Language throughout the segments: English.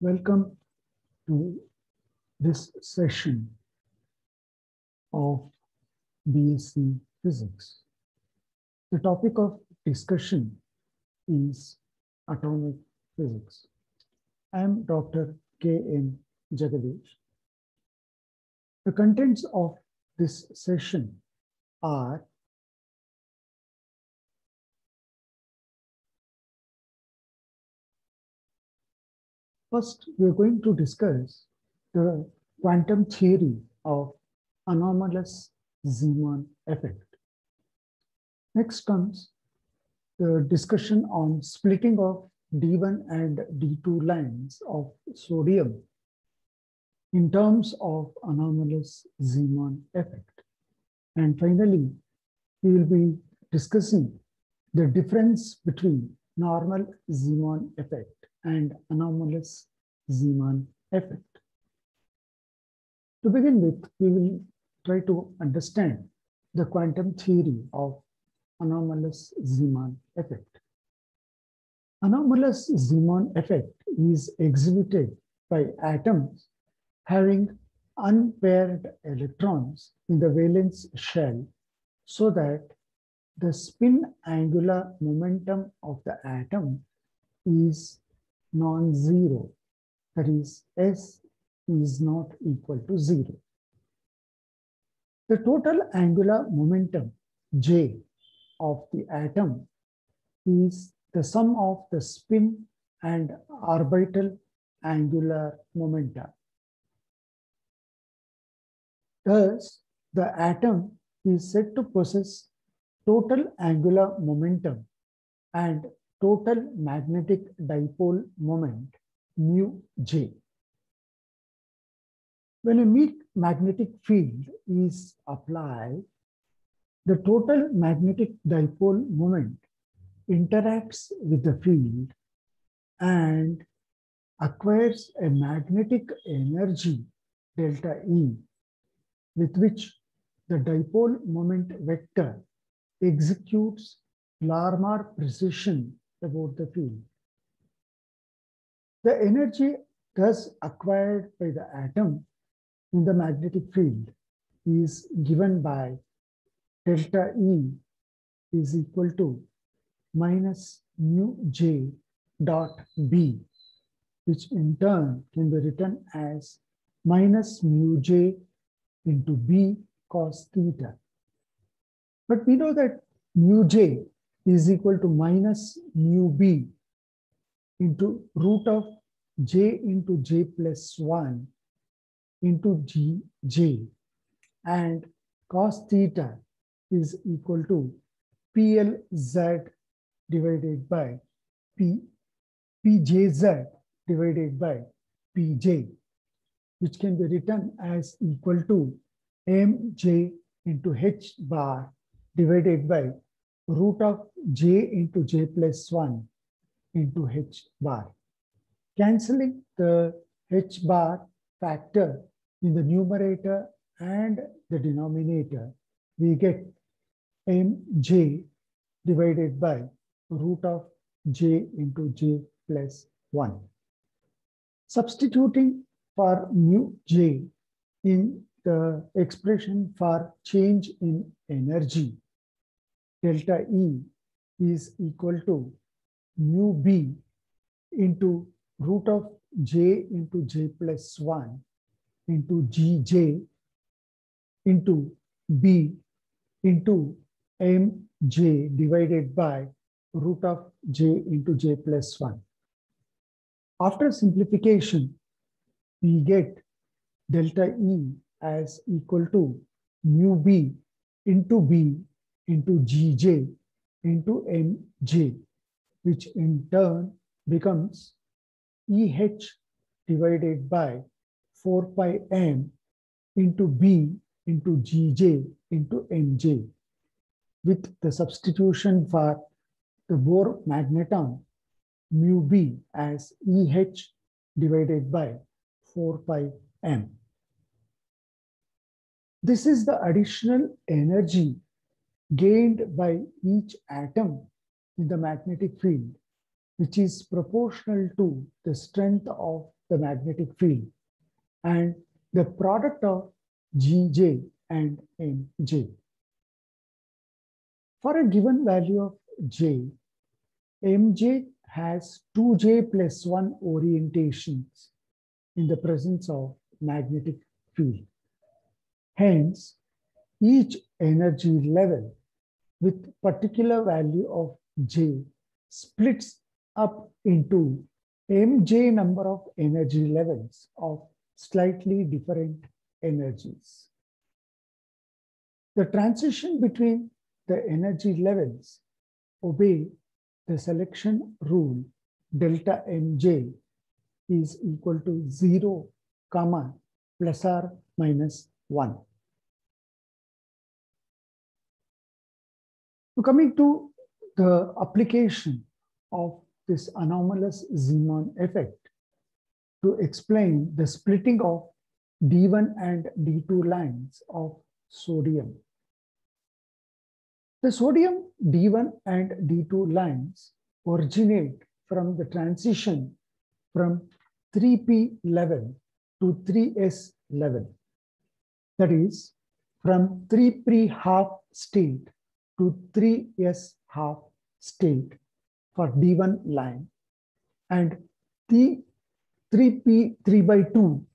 Welcome to this session of BSc Physics. The topic of discussion is atomic physics. I am Dr. K.M. Jagadish. The contents of this session are first, we are going to discuss the quantum theory of anomalous Zeeman effect. Next comes the discussion on splitting of D1 and D2 lines of sodium in terms of anomalous Zeeman effect. And finally, we will be discussing the difference between normal Zeeman effect and anomalous Zeeman effect. To begin with, we will try to understand the quantum theory of anomalous Zeeman effect. Anomalous Zeeman effect is exhibited by atoms having unpaired electrons in the valence shell so that the spin angular momentum of the atom is non-zero, that is, S is not equal to 0. The total angular momentum, J, of the atom is the sum of the spin and orbital angular momenta. Thus, the atom is said to possess total angular momentum and total magnetic dipole moment, mu J. When a magnetic field is applied, the total magnetic dipole moment interacts with the field and acquires a magnetic energy, delta E, with which the dipole moment vector executes Larmor precision about the field. The energy thus acquired by the atom in the magnetic field is given by delta E is equal to minus mu J dot B, which in turn can be written as minus mu J into B cos theta. But we know that mu J is equal to minus mu B into root of J into J plus 1 into Gj, and cos theta is equal to PLZ divided by PJZ divided by PJ, which can be written as equal to mj into h bar divided by root of j into j plus 1 into h bar. Cancelling the h bar factor in the numerator and the denominator, we get mj divided by root of j into j plus 1. Substituting for mu j in the expression for change in energy, delta E is equal to mu B into root of j into j plus 1 into Gj into B into mj divided by root of j into j plus 1. After simplification, we get delta E as equal to mu B into Gj into mj, which in turn becomes EH divided by 4 pi m into B into Gj into mj, with the substitution for the Bohr magneton, mu B as EH divided by 4 pi m. This is the additional energy gained by each atom in the magnetic field, which is proportional to the strength of the magnetic field and the product of Gj and Mj. For a given value of J, Mj has 2J plus 1 orientations in the presence of magnetic field. Hence, each energy level with particular value of J splits up into Mj number of energy levels of slightly different energies. The transition between the energy levels obey the selection rule delta Mj is equal to 0, comma, plus or minus 1. So coming to the application of this anomalous Zeeman effect to explain the splitting of D1 and D2 lines of sodium. The sodium D1 and D2 lines originate from the transition from 3p level to 3s level. That is, from 3p half state to 3s half state for D1 line, and the 3p 3 by 2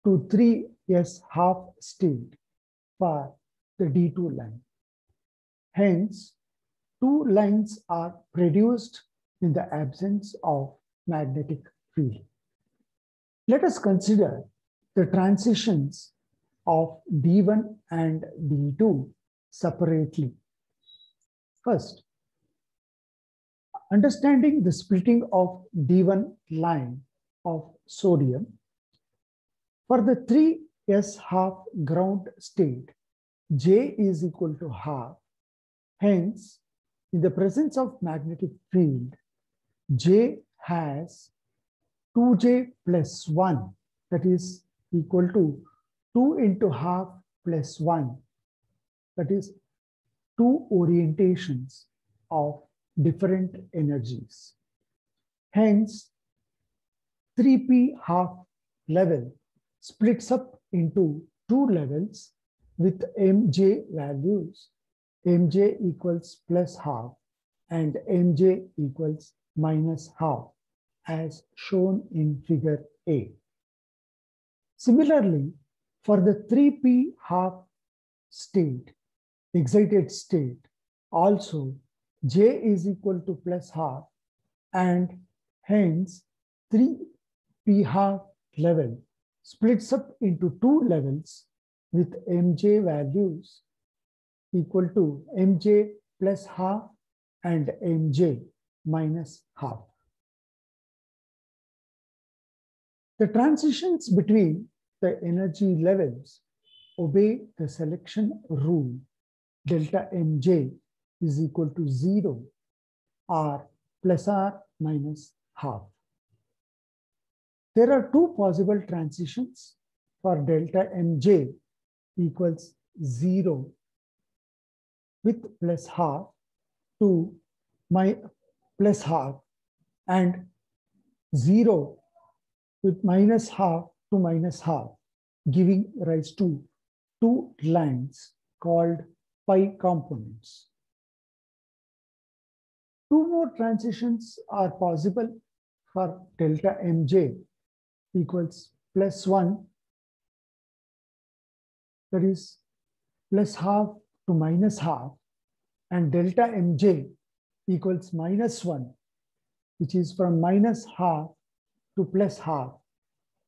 to 3s half state for the D2 line. Hence, two lines are produced in the absence of magnetic field. Let us consider the transitions of D1 and D2 separately. First, understanding the splitting of D1 line of sodium, for the 3s half ground state, J is equal to half. Hence, in the presence of magnetic field, J has 2J plus 1, that is equal to 2 into half plus 1, that is 2 orientations of different energies. Hence, 3p half level splits up into 2 levels with Mj values. Mj equals plus half and Mj equals minus half, as shown in figure A. Similarly, for the 3p half state, excited state, also J is equal to plus half, and hence 3p half level splits up into 2 levels with Mj values equal to Mj plus half and Mj minus half. The transitions between the energy levels obey the selection rule delta Mj is equal to 0 or plus or minus half. There are two possible transitions for delta Mj equals 0 with plus half to plus half and 0 with minus half to minus half, giving rise to two lines called pi components. Two more transitions are possible for delta Mj equals plus 1, that is plus half to minus half, and delta Mj equals minus 1, which is from minus half to plus half,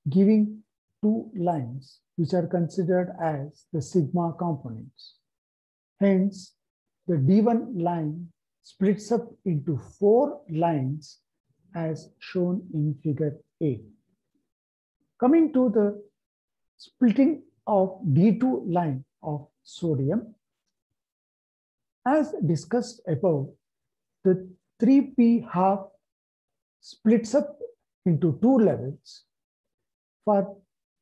giving two lines which are considered as the sigma components. Hence, the D1 line splits up into 4 lines as shown in figure A. Coming to the splitting of D2 line of sodium, as discussed above, the 3p half splits up into 2 levels. For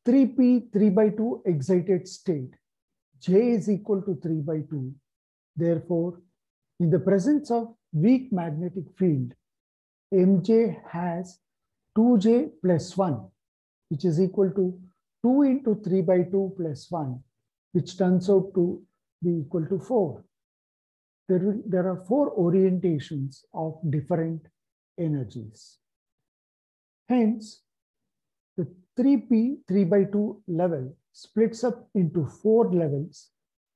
3p 3 by 2 excited state, J is equal to 3 by 2. Therefore, in the presence of weak magnetic field, Mj has 2J plus 1, which is equal to 2 into 3 by 2 plus 1, which turns out to be equal to 4. There are 4 orientations of different energies. Hence, the 3 by 2 level splits up into 4 levels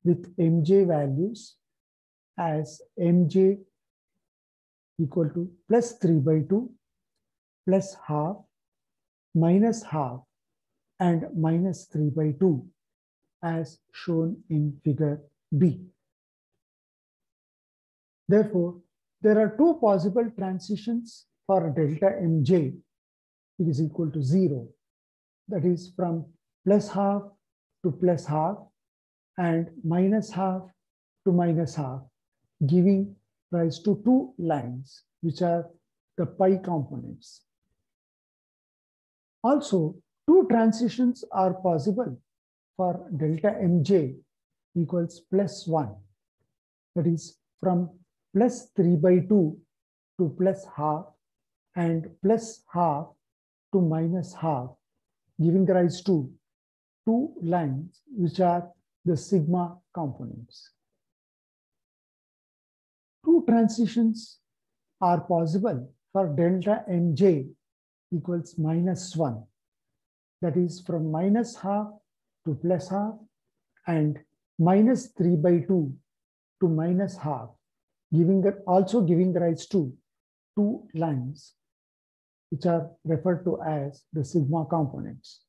with mj values as mj equal to plus 3 by 2, plus half, minus half, and minus 3 by 2, as shown in figure B. Therefore, there are 2 possible transitions for delta mj. It is equal to 0. That is from plus half to plus half and minus half to minus half, giving rise to 2 lines, which are the pi components. Also, 2 transitions are possible for delta mj equals plus 1. That is from plus 3 by 2 to plus half and plus half to minus half, giving rise to 2 lines, which are the sigma components. 2 transitions are possible for delta mj equals minus 1. That is from minus half to plus half and minus 3 by 2 to minus half, also giving rise to 2 lines, which are referred to as the sigma components.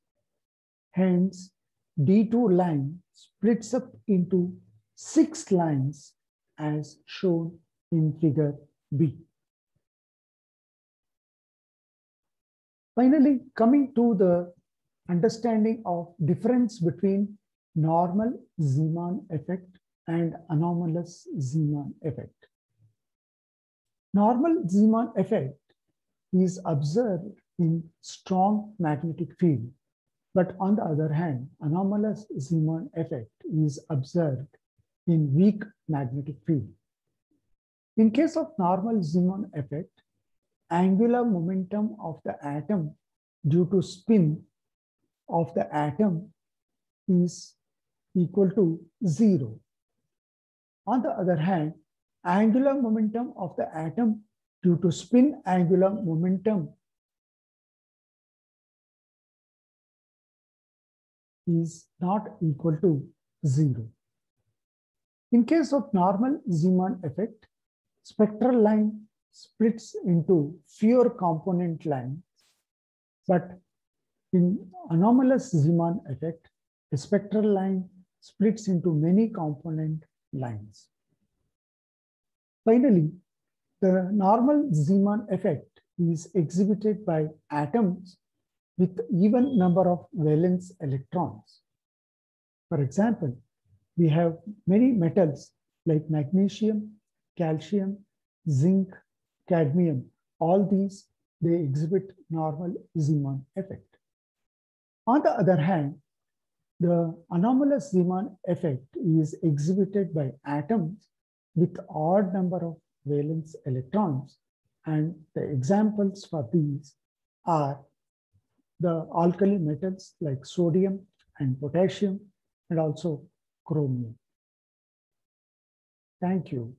Hence, D2 line splits up into 6 lines as shown in figure B. Finally, coming to the understanding of difference between normal Zeeman effect and anomalous Zeeman effect. Normal Zeeman effect is observed in strong magnetic field, but on the other hand, anomalous Zeeman effect is observed in weak magnetic field. In case of normal Zeeman effect, angular momentum of the atom due to spin of the atom is equal to 0. On the other hand, angular momentum of the atom due to spin angular momentum is not equal to 0. In case of normal Zeeman effect, spectral line splits into fewer component lines, but in anomalous Zeeman effect, the spectral line splits into many component lines. Finally, the normal Zeeman effect is exhibited by atoms with even number of valence electrons. For example, we have many metals like magnesium, calcium, zinc, cadmium. All these, they exhibit normal Zeeman effect. On the other hand, the anomalous Zeeman effect is exhibited by atoms with odd number of valence electrons, and the examples for these are the alkali metals like sodium and potassium, and also chromium. Thank you.